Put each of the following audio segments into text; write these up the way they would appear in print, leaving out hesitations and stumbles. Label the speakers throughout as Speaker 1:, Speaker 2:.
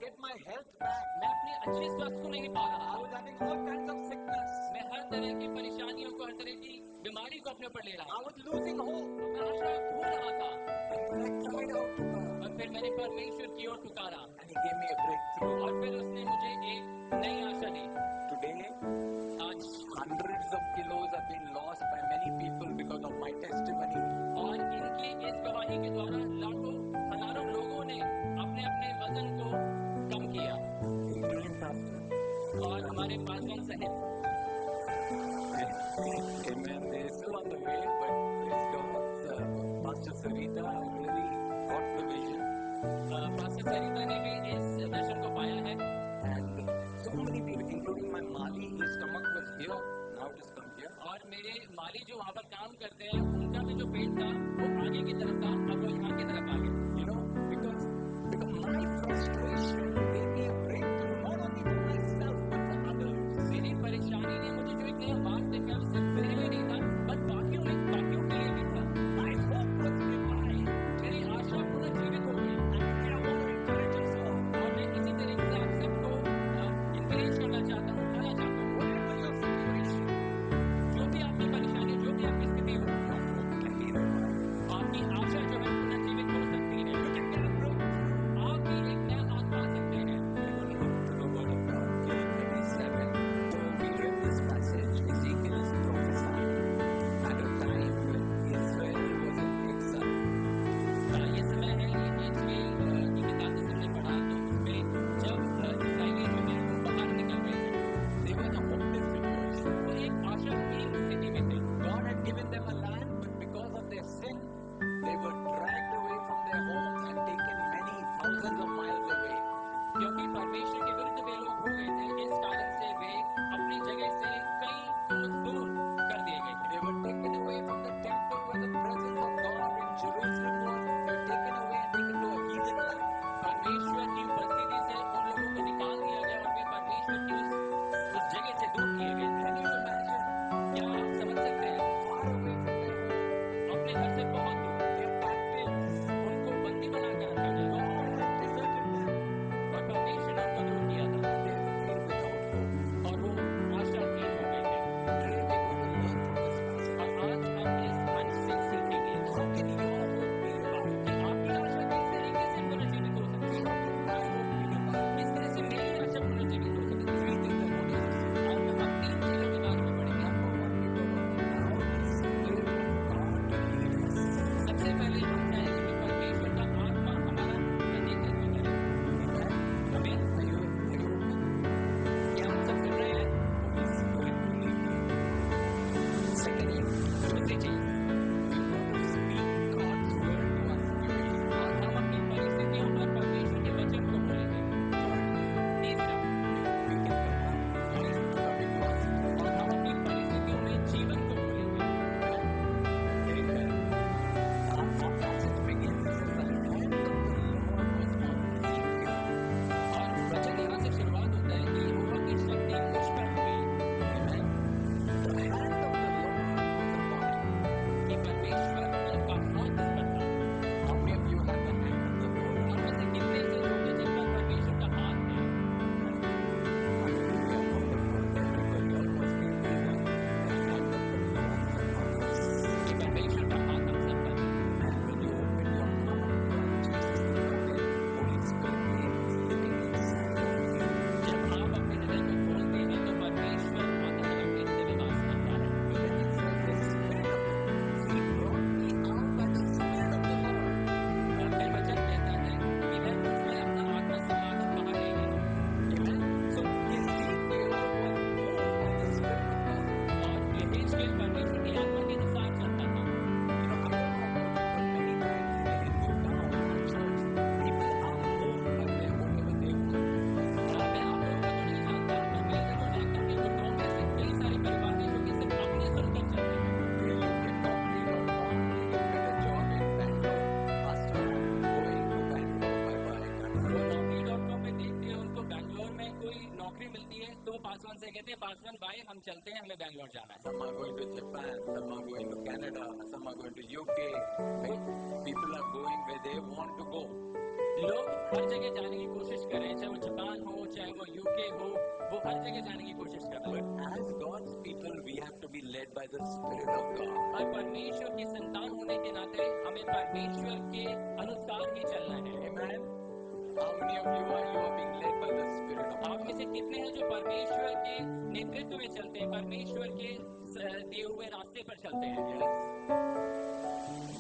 Speaker 1: get my health back.
Speaker 2: मैं अपने अच्छे स्वास्थ्य को नहीं पा रहा।
Speaker 1: I was having all kinds of sickness.
Speaker 2: मैं हर तरह की परेशानियों को, हर तरह की बीमारी को अपने ऊपर ले रहा
Speaker 1: I was losing hope.
Speaker 2: था। मैं आशा खो रहा था
Speaker 1: And I cried out to God.
Speaker 2: और फिर मैंने परमेश्वर की ओर पुकारा
Speaker 1: And He gave me a breakthrough.
Speaker 2: और फिर उसने मुझे एक नई आशा दी।
Speaker 1: Today,
Speaker 2: आज
Speaker 1: hundreds of kilos have been lost by many people because of my testimony.
Speaker 2: और इनकी इस गवाही के द्वारा लाखों हजारों लोगों ने अपने अपने वजन को कम किया
Speaker 1: Including Pastor.
Speaker 2: और हमारे पासवान साहब
Speaker 1: Amen. They're still on the way, but praise God. Pastor Sarita really got the vision.
Speaker 2: Pastor Sarita ने भी इस दर्शन को पाया है
Speaker 1: And so many people, including my Mali, his stomach was here. Now it has come here.
Speaker 2: और मेरे माली जो वहाँ पर काम करते हैं उनका भी जो पेट था वो आगे की तरफ था, अब वो यहाँ की तरफ आ गया।
Speaker 1: You know, because my frustration gave me a breakthrough, not only for myself, but for others.
Speaker 2: मेरी परेशानी ने मुझे जो एक नया मार्ग दिखाया वो सिर्फ मेरे लिए नहीं था, बट बाकियों के लिए भी था।
Speaker 1: My hope was revived.
Speaker 2: मेरी आशा पुनर्जीवित हो गई
Speaker 1: And I want to encourage us all.
Speaker 2: और मैं इसी तरीके से आप सबको इंकरेज करना चाहता हूँ, उठाना चाहता हूँ।
Speaker 1: Whatever your situation,
Speaker 2: जो भी आपकी परेशानी, जो भी आपकी स्थिति हो,
Speaker 1: your hope can be revived.
Speaker 2: आपकी आशा जो है पुनर्जीवित हो सकती है।
Speaker 1: You can get a breakthrough.
Speaker 2: आप भी एक नया मार्ग पा सकते हैं।
Speaker 1: We're going to look to the word of God. Page 37. We read this passage. Ezekiel is prophesying at a time when Israel was in exile.
Speaker 2: ये समय है ये इजराइल की किताब जिसे हमने पढ़ा तो उसमें जब इस्राएली जो है वो बाहर निकल गए थे,
Speaker 1: They were in a hopeless situation.
Speaker 2: वो एक आशाहीन स्थिति में थे।
Speaker 1: God had given them a land, but because of their sin, they were dragged away from their homes and taken many thousands of miles away.
Speaker 2: क्योंकि परमेश्वर के विरुद्ध वे लोग हो गए थे, इस कारण से वे अपनी जगह से कई कोस दूर कर दिए गए थे।
Speaker 1: They were taken away from the temple where the presence of God in Jerusalem was. They were taken away and taken to a heathen land.
Speaker 2: परमेश्वर की उपस्थिति से उन लोगों को निकाल दिया गया और वे परमेश्वर की उस जगह से दूर किए गए थे।
Speaker 1: Can you imagine?
Speaker 2: क्या आप समझ सकते हैं?
Speaker 1: Far away from their home.
Speaker 2: अपने घर से बहुत दूर
Speaker 1: Their captives.
Speaker 2: उनको बंदी बनाकर रखा गया
Speaker 1: God had deserted them.
Speaker 2: और परमेश्वर ने उनको दूर किया था
Speaker 1: They were without hope.
Speaker 2: और वो आशाहीन हो गए थे।
Speaker 1: Today we're going to learn from this passage.
Speaker 2: और आज हम इस मंच से सीखेंगे
Speaker 1: How can your hope be revived?
Speaker 2: कि आपकी आशा किस तरीके से पुनर्जीवित हो सकती है,
Speaker 1: How can my hope be revived?
Speaker 2: किस तरह से मेरी आशा पुनर्जीवित हो सकती है।
Speaker 1: Three things I want to say.
Speaker 2: और हम तीन चीजों के बारे में पढ़ेंगे।
Speaker 1: Number one, we're going to allow the Spirit of God to lead us.
Speaker 2: सबसे पहले हम चाहेंगे कि परमेश्वर का आत्मा हमारा नेतृत्व करे।
Speaker 1: Amen.
Speaker 2: आमीन।
Speaker 1: Are you open?
Speaker 2: क्या हम सब सुन रहे हैं?
Speaker 1: Holy Spirit will lead you. Secondly,
Speaker 2: दूसरी चीज,
Speaker 1: we've got to speak God's word to our situation.
Speaker 2: और हम अपनी परिस्थितियों पर परमेश्वर के वचन को बोलेंगे। तीसरा,
Speaker 1: We can command life to come into our situation.
Speaker 2: और हम अपनी परिस्थितियों में जीवन को बोलेंगे।
Speaker 1: Amen. Our passage begins, it says, the hand of the Lord was on Ezekiel.
Speaker 2: और वचन यहाँ से शुरुआत होता है कि यहोवा की शक्ति मुझ पर हुई।
Speaker 1: Amen. The hand of the Lord was upon him.
Speaker 2: कि परमेश्वर का हाथ इस पर था।
Speaker 1: How many of you have the hand of the Lord?
Speaker 2: हम में से कितने ऐसे लोग हैं जिन पर परमेश्वर का हाथ है?
Speaker 1: Hallelujah. Wonderful. Everybody, almost everyone. The hand of the Lord was upon us.
Speaker 2: कि परमेश्वर का हाथ हम सब पर है।
Speaker 1: And when you open your mouth, Lord Jesus, the Holy Spirit is living inside of you.
Speaker 2: जब आप अपने हृदय को खोलते हैं तो परमेश्वर आता है आपके हृदय में वास करता है।
Speaker 1: Then it says, the Spirit of the Lord. He brought me out by the Spirit of the Lord.
Speaker 2: और फिर वचन कहता है कि वह मुझमें अपना आत्मा समाकर बाहर ले गया।
Speaker 1: Amen. So Ezekiel was moved by the Spirit of God.
Speaker 2: और यहेजकेल परमेश्वर की आत्मा के अनुसार चलता था।
Speaker 1: You know, I don't know about you, but many times when you go down to church, people are moved by their whatever they want.
Speaker 2: और मैं आप लोगों का तो नहीं जानता, पर मैं जरूर जानता हूँ कि गुरुओं में से कई सारे परिवार हैं जो कि सिर्फ अपने सुनकर चलते हैं।
Speaker 1: They look at doctor.com, they look at a job in Bangalore. Pastor, I'm going to Bangalore. Bye-bye.
Speaker 2: वो Naukri.com पे देखते हैं उनको बैंगलोर में कोई नौकरी मिलती है तो वो पासवान से कहते हैं पासवान भाई हम चलते हैं, हमें बैंगलोर जाना है।
Speaker 1: Some are going to Japan, some are going to Canada, some are going to UK. Right? People are going where they want to go.
Speaker 2: लोग हर जगह जाने की कोशिश कर रहे हैं, चाहे वो जापान हो, चाहे वो यूके हो, वो हर जगह जाने की कोशिश कर रहे हैं।
Speaker 1: But as God's people, we have to be led by the Spirit of God.
Speaker 2: और परमेश्वर की संतान होने के नाते हमें परमेश्वर के अनुसार ही चलना है।
Speaker 1: Amen. How many of you are being led by the Spirit of God?
Speaker 2: आप में से कितने हैं जो परमेश्वर के नेतृत्व में चलते हैं, परमेश्वर के दिए हुए रास्ते पर चलते हैं?
Speaker 1: Yes.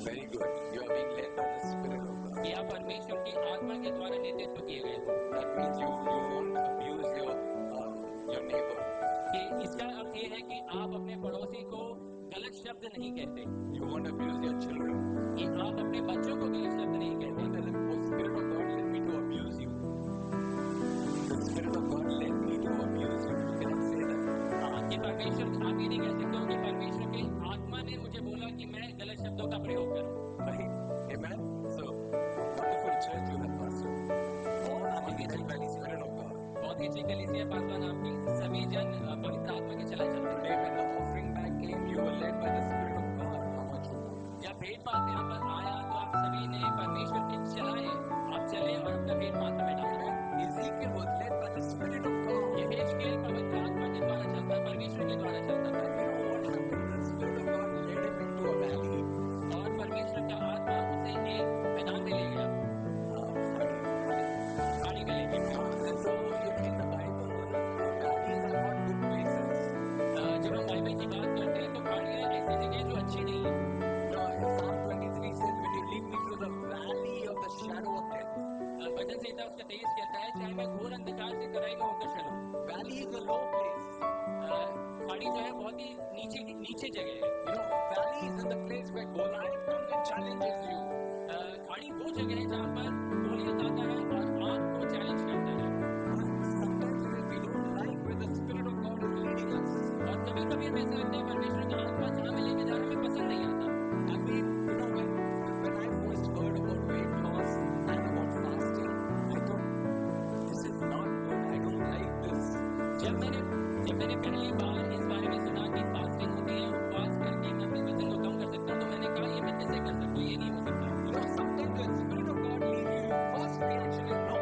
Speaker 1: Very good. You are being led by the Spirit of God.
Speaker 2: या परमेश्वर की आत्मा के द्वारा नेतृत्व किए गए हो?
Speaker 1: That means you won't abuse your neighbor.
Speaker 2: कि इसका अर्थ ये है कि आप अपने पड़ोसी को गलत शब्द नहीं कहते,
Speaker 1: You won't abuse your children.
Speaker 2: कि आप अपने बच्चों को गलत शब्द नहीं कहते।
Speaker 1: The Spirit of God led me to abuse you. The Spirit of God led me to abuse you. You cannot say that.
Speaker 2: हाँ, कि परमेश्वर, आप ये नहीं कह सकते हो कि परमेश्वर की आत्मा ने मुझे बोला कि मैं गलत शब्दों का प्रयोग करूं।
Speaker 1: Right? Amen. So, wonderful church you have pastored. All are being led by the Spirit of God.
Speaker 2: बहुत ही अच्छी कलीसिया पासवान आपकी, सभी जन पवित्र आत्मा के चला चलते हैं।
Speaker 1: Today when the offering bag came, you were led by the Spirit of God. How much more?
Speaker 2: जब भेंट पात्र यहाँ पर आया तो आप सभी ने परमेश्वर के चलाए, आप चले और अपना भेंट पात्र में डाले।
Speaker 1: Ezekiel was led by the Spirit of God.
Speaker 2: यहेजकेल पवित्र आत्मा के द्वारा चलता, परमेश्वर के द्वारा चलता था।
Speaker 1: You know what happened? The Spirit of God led him into a valley.
Speaker 2: और परमेश्वर का आत्मा उसे एक मैदान में ले गया, खाड़ी में ले गया।
Speaker 1: And so, in the Bible, valleys are not good places.
Speaker 2: जब हम बाइबल की बात करते हैं तो खाड़ियाँ ऐसी जगह जो अच्छी नहीं है।
Speaker 1: Psalm 23 says, when you lead me through the valley of the shadow of death.
Speaker 2: भजन संहिता उसका 23 कहता है, चाहे मैं घोर अंधकार से तराई में होकर चलूं।
Speaker 1: Valley is a low place.
Speaker 2: खाड़ी जो है बहुत ही नीचे जगह है।
Speaker 1: You know, valley is in the place where Goliath comes and challenges you.
Speaker 2: खाड़ी वो जगह है जहाँ पर गोलियत आता है और आपको चैलेंज करता है।
Speaker 1: Sometimes we don't like where the Spirit of God is leading us.
Speaker 2: और कभी-कभी हमें ऐसा लगता है परमेश्वर का आत्मा जहाँ में लेके जा रहा है हमें पसंद नहीं आता।
Speaker 1: I mean, you know, when I first heard about weight loss and about fasting, I thought, this is not good. I don't like this.
Speaker 2: जब मैंने पहली बार इस बारे में सुना कि फास्टिंग होती है, उपवास करके मैं अपने वजन को कम कर सकता हूँ, तो मैंने कहा ये मैं कैसे कर सकता हूँ, ये नहीं हो सकता।
Speaker 1: You know, sometimes when Spirit of God leads you, first reaction is no.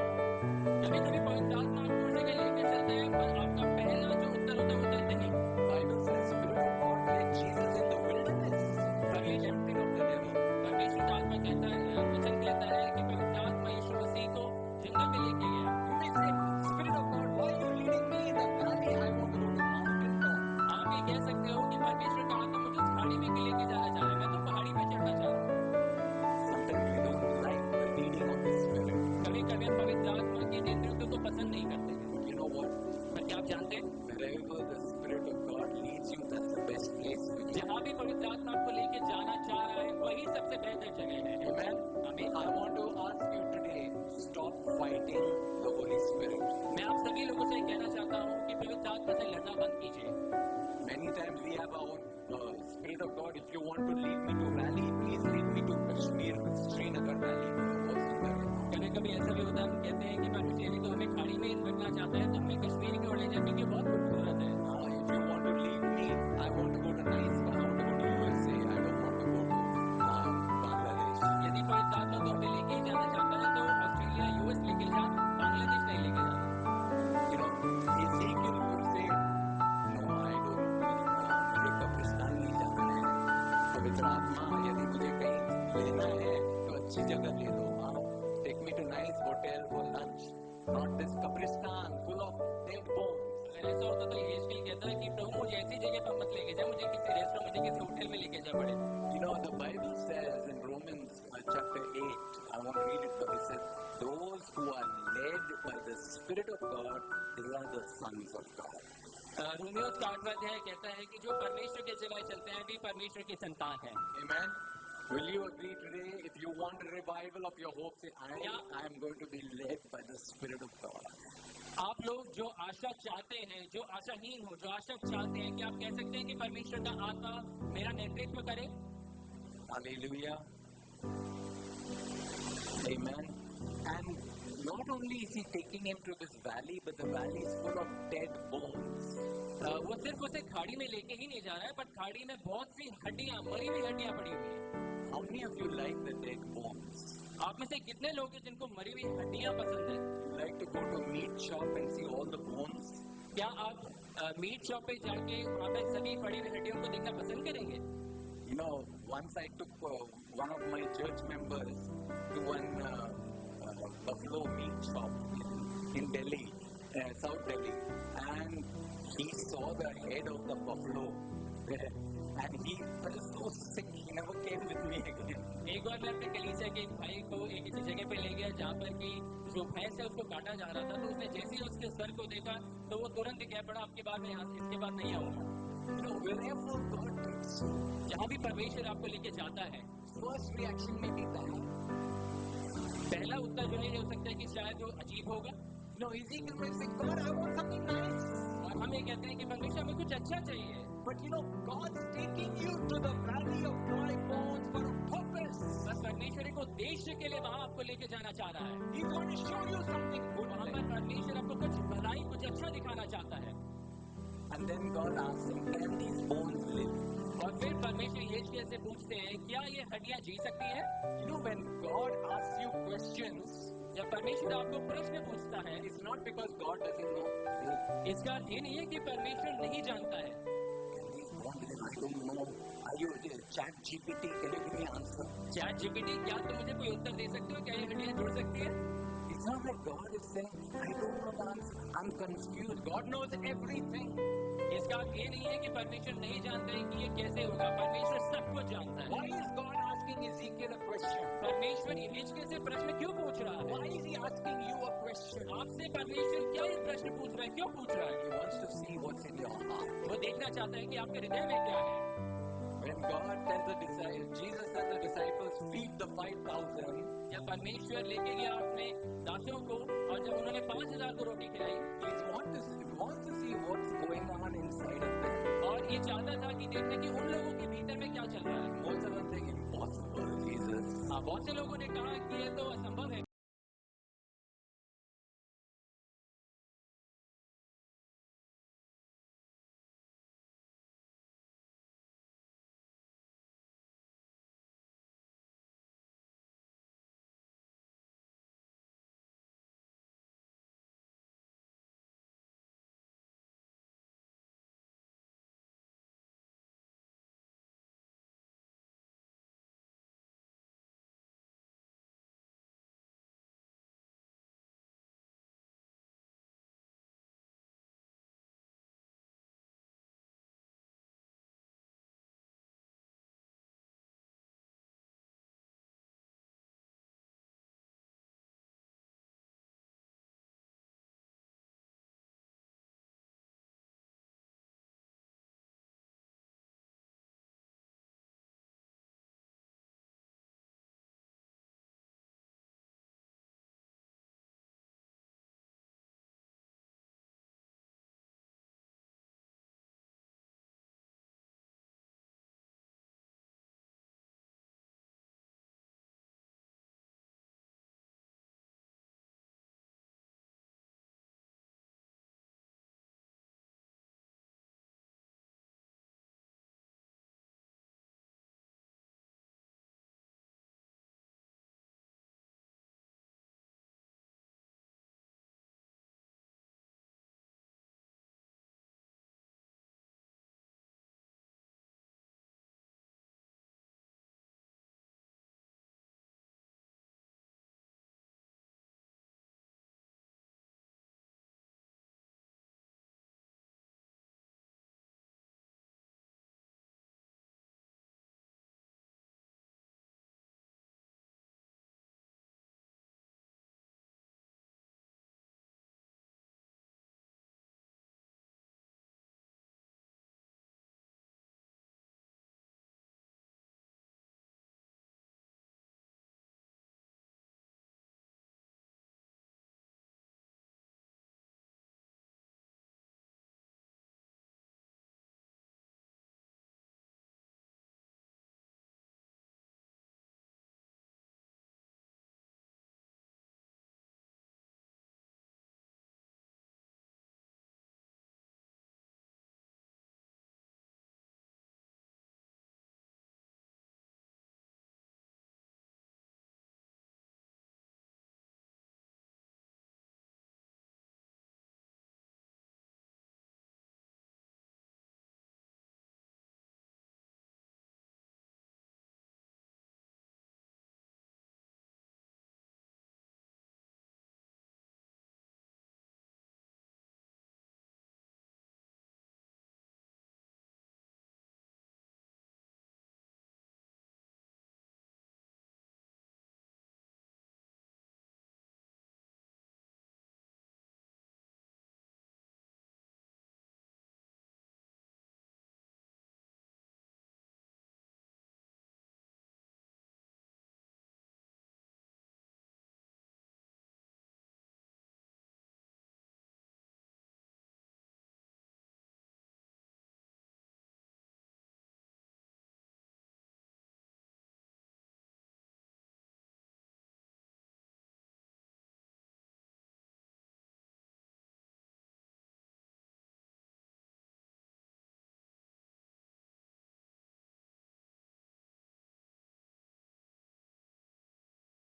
Speaker 2: कभी-कभी पवित्र आत्मा आपको उस जगह लेके चलता है, पर आपका पहला जो उत्तर होता है वो कहते हैं
Speaker 1: Bible says Spirit of God led Jesus in the wilderness. The tempting of the devil.
Speaker 2: परमेश्वर का आत्मा कहता है, वचन कहता है कि पवित्र आत्मा यीशु मसीह को जंगल में लेके गया।
Speaker 1: You may say, Spirit of God, why are you leading me in the valley? I want to go to the mountain top.
Speaker 2: आप ये कह सकते हो कि परमेश्वर का आत्मा मुझे उस खाड़ी में लेके जाना चाह रहा है, मैं तो पहाड़ी पे चढ़ना चाह रहा हूँ।
Speaker 1: Sometimes we don't like the leading of the Spirit.
Speaker 2: कभी-कभी हम पवित्र आत्मा के नेतृत्व को पसंद नहीं करते।
Speaker 1: But you know what?
Speaker 2: पर क्या आप जानते हैं,
Speaker 1: Wherever the Spirit of God leads you, that's the best place for you.
Speaker 2: जहाँ भी पवित्र आत्मा आपको लेके जाना चाह रहा है वही सबसे बेहतर जगह है।
Speaker 1: Amen.
Speaker 2: आमीन।
Speaker 1: I want to ask you today, stop fighting the Holy Spirit.
Speaker 2: मैं आप सभी लोगों से कहना चाहता हूँ कि पवित्र आत्मा से लड़ना बंद कीजिए।
Speaker 1: Many times we have our Spirit of God. If you want to lead me to valley, please lead me to Kashmir, Srinagar Valley. बहुत सुंदर है।
Speaker 2: कभी-कभी ऐसा भी होता है, हम कहते हैं कि परमेश्वर तो हमें खाड़ी में रखना चाहता है, तो हमें कश्मीर की ओर ले जाए क्योंकि बहुत खूबसूरत है।
Speaker 1: If you want to lead me, I want to go to nice, I want to go to USA. I don't want to go to Bangladesh.
Speaker 2: यदि पवित्र आत्मा तो हमें लेके ही जाना चाहता है तो ऑस्ट्रेलिया, यूएस लेके जा, बांग्लादेश नहीं लेके जाना।
Speaker 1: You know, Ezekiel would say, no, I don't. मुझे कब्रिस्तान नहीं जाना है। पवित्र आत्मा यदि मुझे कहीं लेना है तो अच्छी जगह ले लो। Take me to nice hotel for lunch, not this कब्रिस्तान full of dead bones.
Speaker 2: अगर ऐसा होता तो यहेजकेल कहता है कि प्रभु मुझे ऐसी जगह पर मत लेके जा, मुझे किसी रेस्टोरेंट, मुझे किसी होटल में लेके जा पड़े।
Speaker 1: You know, the Bible says in Romans chapter 8, I want to read it, but it says, those who are led by the Spirit of God, they are the sons of God.
Speaker 2: रोमियोस का 8वां अध्याय कहता है कि जो परमेश्वर के चलाए चलते हैं वे परमेश्वर की संतान हैं।
Speaker 1: Amen. Will you agree today? If you want a revival of your hope, say, I am going to be led by the Spirit of God.
Speaker 2: आप लोग जो आशा चाहते हैं, जो आशाहीन हो, जो आशा चाहते हैं, कि आप कह सकते हैं कि परमेश्वर का आत्मा मेरा नेतृत्व करे।
Speaker 1: Hallelujah. Amen. And not only is he taking him to this valley, but the valley is full of dead bones.
Speaker 2: वो सिर्फ उसे खाड़ी में लेके ही नहीं जा रहा है, पर खाड़ी में बहुत सी हड्डियां, मरी हुई हड्डियां पड़ी हुई हैं।
Speaker 1: How many of you like the dead bones?
Speaker 2: आप में से कितने लोग हैं जिनको मरी हुई हड्डियां पसंद है?
Speaker 1: You like to go to a meat shop and see all the bones?
Speaker 2: क्या आप मीट शॉप पे जाके वहाँ पे सभी पड़ी हुई हड्डियों को देखना पसंद करेंगे?
Speaker 1: You know, once I took one of my church members to one buffalo meat shop in Delhi, South Delhi, and he saw the head of the buffalo there, and he felt so sick. He never came with me again.
Speaker 2: एक बार मैं अपने कलीसिया के एक भाई को एक ऐसी जगह पे ले गया जहाँ पर कि जो भैंस है उसको काटा जा रहा था, तो उसने जैसे ही उसके सर को देखा तो वो तुरंत कह पड़ा आपके बाद में यहाँ से इसके बाद नहीं आऊंगा।
Speaker 1: You know, wherever God takes you,
Speaker 2: जहाँ भी परमेश्वर आपको लेके जाता है,
Speaker 1: first reaction may be bad.
Speaker 2: पहला उत्तर जो है ये हो सकता है कि शायद वो अजीब होगा,
Speaker 1: You know, Ezekiel may say, God, I want something nice.
Speaker 2: और हम ये कहते हैं कि परमेश्वर हमें कुछ अच्छा चाहिए,
Speaker 1: But you know, God's taking you to the valley of dry bones for a purpose.
Speaker 2: बस परमेश्वर एक उद्देश्य के लिए वहाँ आपको लेके जाना चाह रहा है।
Speaker 1: He's going to show you something good.
Speaker 2: वहाँ पर परमेश्वर आपको कुछ भलाई कुछ अच्छा दिखाना चाहता है।
Speaker 1: And then God asks him, can these bones live?
Speaker 2: और फिर परमेश्वर यीशु से पूछते हैं क्या ये हड्डियां जी सकती हैं?
Speaker 1: You know, when God asks you questions,
Speaker 2: जब परमेश्वर आपको प्रश्न पूछता है,
Speaker 1: it's not because God doesn't know.
Speaker 2: इसका अर्थ ये नहीं है कि परमेश्वर नहीं जानता है।
Speaker 1: I don't know. Are you Chat GPT? Can you give me answer?
Speaker 2: Chat GPT, क्या तुम मुझे कोई उत्तर दे सकते हो? क्या ये हड्डियां जुड़ सकती है?
Speaker 1: It's not like God is saying, I don't know the answer. I'm confused. God knows everything.
Speaker 2: इसका अर्थ ये नहीं है कि परमेश्वर नहीं जानता है कि ये कैसे होगा। परमेश्वर सब कुछ जानता है।
Speaker 1: Why is God asking Ezekiel a question?
Speaker 2: परमेश्वर यीशु से प्रश्न क्यों पूछ रहा है?
Speaker 1: Why is he asking you a question?
Speaker 2: आपसे परमेश्वर क्या ये प्रश्न पूछ रहा है? क्यों पूछ रहा है?
Speaker 1: He wants to see what's in your heart.
Speaker 2: वो देखना चाहता है कि आपके हृदय में क्या है।
Speaker 1: When God tells the disciples, Jesus tells the disciples, feed the 5,000,
Speaker 2: जब परमेश्वर लेके गया अपने दासों को और जब उन्होंने 5,000 को रोटी खिलाई,
Speaker 1: he wants to see what's going on inside of them.
Speaker 2: और ये चाहता था कि देखने कि उन लोगों के भीतर में क्या चल रहा है।
Speaker 1: Most of them think impossible, Jesus.
Speaker 2: बहुत से लोगों ने कहा कि ये तो असंभव है